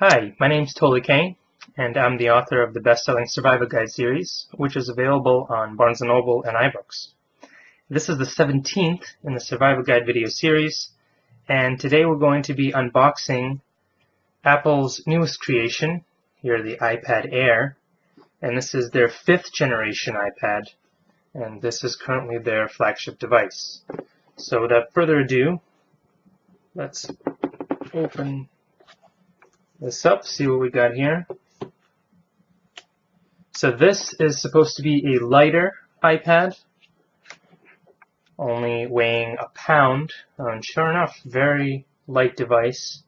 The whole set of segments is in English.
Hi, my name's Tolly Kane, and I'm the author of the best-selling Survival Guide series, which is available on Barnes & Noble and iBooks. This is the 17th in the Survival Guide video series, and today we're going to be unboxing Apple's newest creation, here the iPad Air, and this is their 5th generation iPad, and this is currently their flagship device. So without further ado, let's open this up, see what we got here. So this is supposed to be a lighter iPad, only weighing a pound, and sure enough, very light device,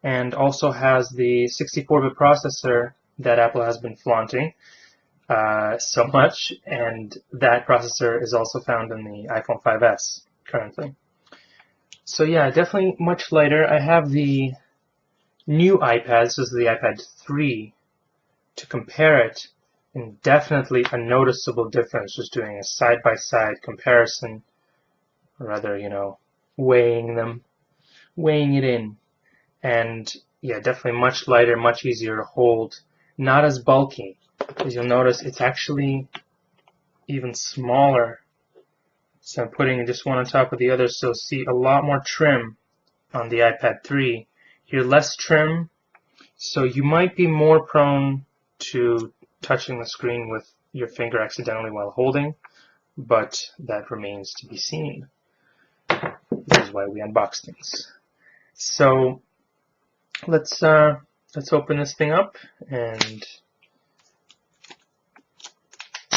and also has the 64-bit processor that Apple has been flaunting so much, and that processor is also found in the iPhone 5S currently. So yeah, definitely much lighter. I have the new iPad, this is the iPad 3, to compare it, and definitely a noticeable difference just doing a side-by-side comparison, or rather, weighing it in. And yeah, definitely much lighter, much easier to hold, not as bulky. As you'll notice, it's actually even smaller. So I'm putting just one on top of the other, so see a lot more trim on the iPad 3. Here, less trim, so you might be more prone to touching the screen with your finger accidentally while holding, but that remains to be seen. This is why we unbox things. So let's open this thing up and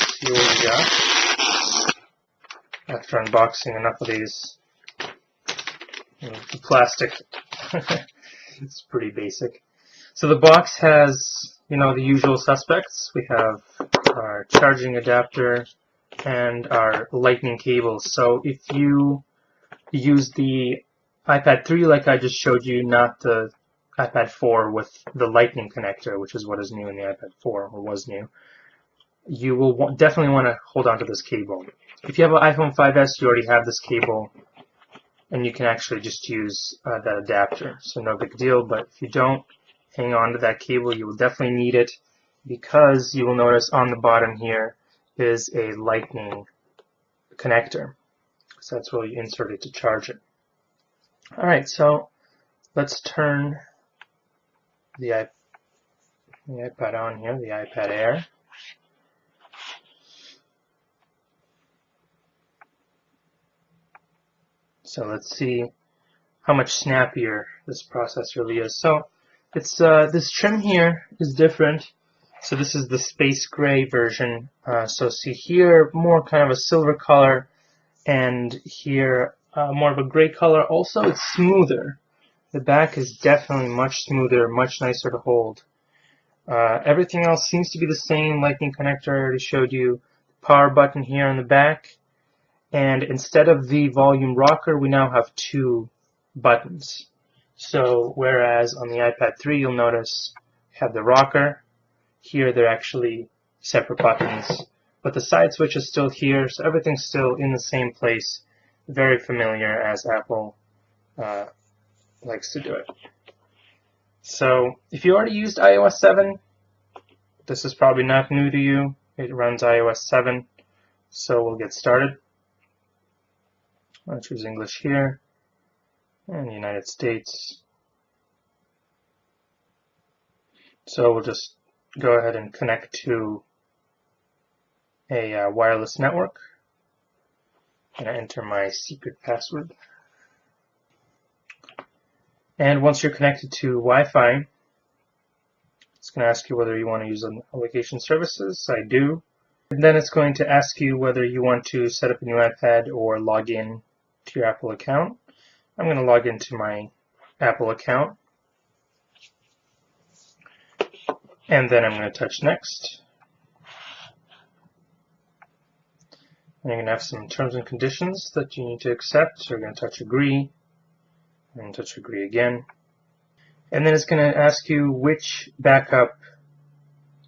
see what we got. After unboxing enough of these, the plastic. It's pretty basic. So the box has, the usual suspects. We have our charging adapter and our lightning cables. So if you use the iPad 3 like I just showed you, not the iPad 4 with the lightning connector, which is what is new in the iPad 4, or was new, you will definitely want to hold on to this cable. If you have an iPhone 5S, you already have this cable, and you can actually just use that adapter, so no big deal. But if you don't, hang on to that cable. You will definitely need it, because you will notice on the bottom here is a lightning connector, so that's where you insert it to charge it. Alright, so let's turn the iPad on here, the iPad Air. So let's see how much snappier this process really is. So it's this trim here is different. So this is the space gray version. So see here, more kind of a silver color, and here more of a gray color. Also, it's smoother. The back is definitely much smoother, much nicer to hold. Everything else seems to be the same. Lightning connector, I already showed you. Power button here on the back. And instead of the volume rocker, we now have 2 buttons. So whereas on the iPad 3, you'll notice we have the rocker. Here they're actually separate buttons. But the side switch is still here, so everything's still in the same place. Very familiar, as Apple likes to do it. So if you already used iOS 7, this is probably not new to you. It runs iOS 7. So we'll get started. I'll choose English here, and United States. So we'll just go ahead and connect to a wireless network, and I enter my secret password. And once you're connected to Wi-Fi, it's going to ask you whether you want to use application services. I do. And then it's going to ask you whether you want to set up a new iPad or log in to your Apple account. I'm going to log into my Apple account, and then I'm going to touch next. And you're going to have some terms and conditions that you need to accept. So you're going to touch agree, and touch agree again. And then it's going to ask you which backup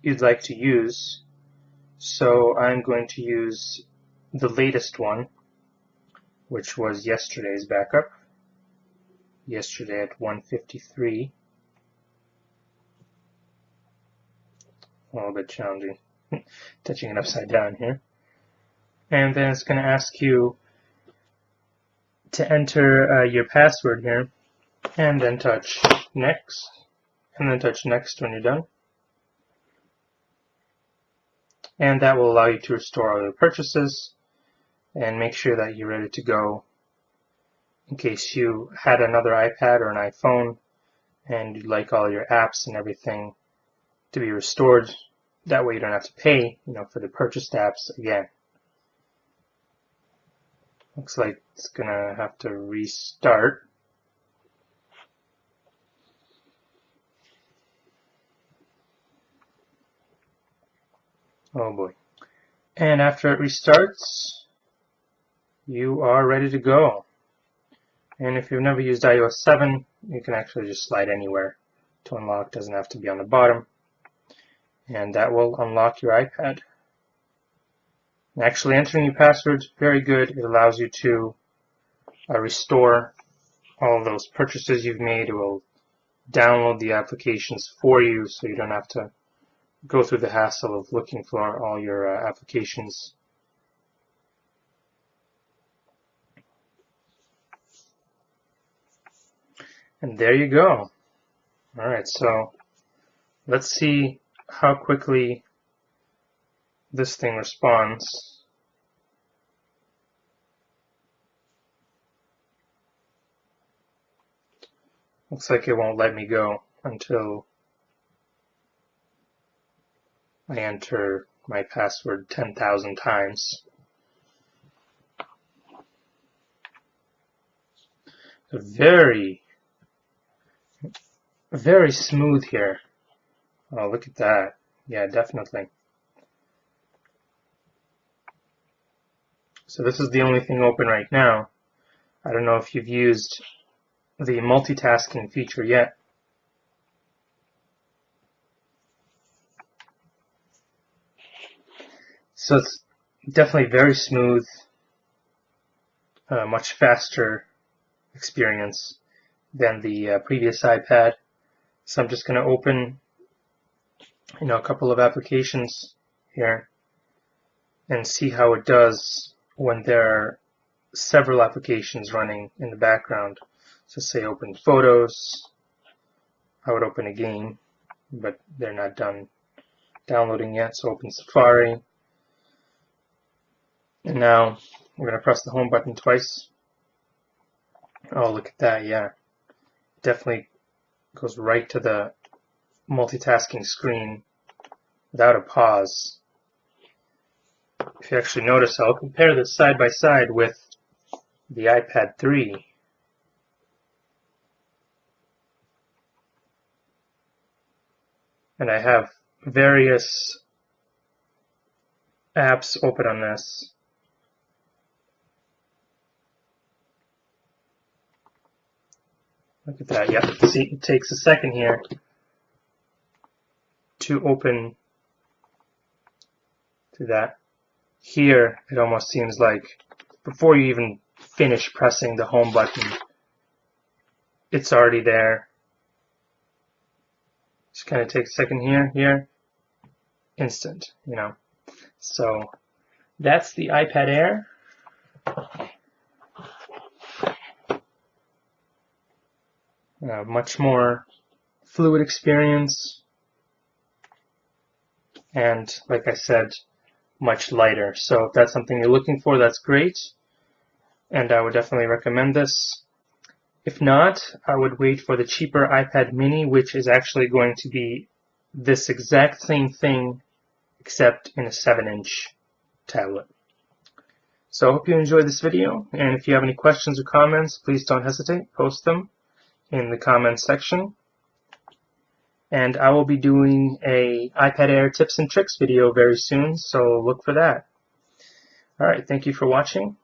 you'd like to use. So I'm going to use the latest one, which was yesterday's backup, yesterday at 1:53. a little bit challenging. Touching it upside down here. And then it's going to ask you to enter your password here, and then touch next, and then touch next when you're done. And that will allow you to restore all your purchases and make sure that you're ready to go in case you had another iPad or an iPhone and you'd like all your apps and everything to be restored. That way you don't have to pay, for the purchased apps again. Looks like it's gonna have to restart. Oh boy. And after it restarts, you are ready to go. And if you've never used iOS 7, you can actually just slide anywhere to unlock. It doesn't have to be on the bottom. And that will unlock your iPad. And actually entering your password is very good. It allows you to restore all of those purchases you've made. It will download the applications for you so you don't have to go through the hassle of looking for all your applications. And there you go. Alright, so let's see how quickly this thing responds. Looks like it won't let me go until I enter my password 10,000 times. Very smooth here. Oh, look at that. Yeah, definitely. So this is the only thing open right now. I don't know if you've used the multitasking feature yet. So it's definitely very smooth, much faster experience than the previous iPad. So I'm just going to open a couple of applications here and see how it does when there are several applications running in the background. So say open Photos. I would open a game, but they're not done downloading yet, so open Safari. And now we're going to press the home button twice. Oh, look at that, yeah. Definitely goes right to the multitasking screen without a pause. If you actually notice, I'll compare this side by side with the iPad 3. And I have various apps open on this. Look at that. Yep. See, it takes a second here to open to that. Here, it almost seems like before you even finish pressing the home button, it's already there. Just kind of takes a second here, instant, So that's the iPad Air. Much more fluid experience, and like I said, much lighter. So if that's something you're looking for, that's great, and I would definitely recommend this. If not, I would wait for the cheaper iPad mini, which is actually going to be this exact same thing except in a 7-inch tablet. So I hope you enjoyed this video, and if you have any questions or comments, please don't hesitate, post them in the comments section. And I will be doing a iPad Air tips and tricks video very soon, so look for that. Alright, thank you for watching,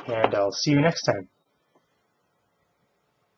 and I'll see you next time.